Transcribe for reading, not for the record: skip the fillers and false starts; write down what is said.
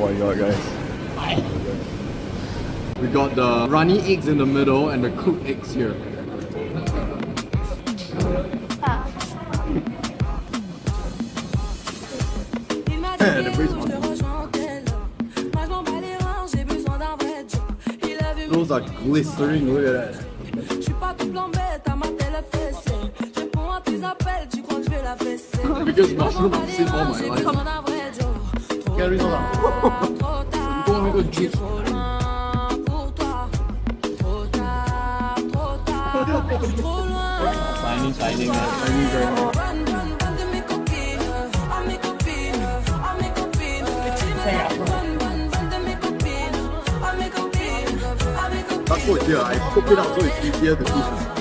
my god, guys. We got the runny eggs in the middle and the cooked eggs here. The braised onions. Those are glistering, look at that. Because mushroom I've seen all my life. Carries on. You want to go juice? Shining very much. That's what, yeah, I cook it out so it's easier to eat.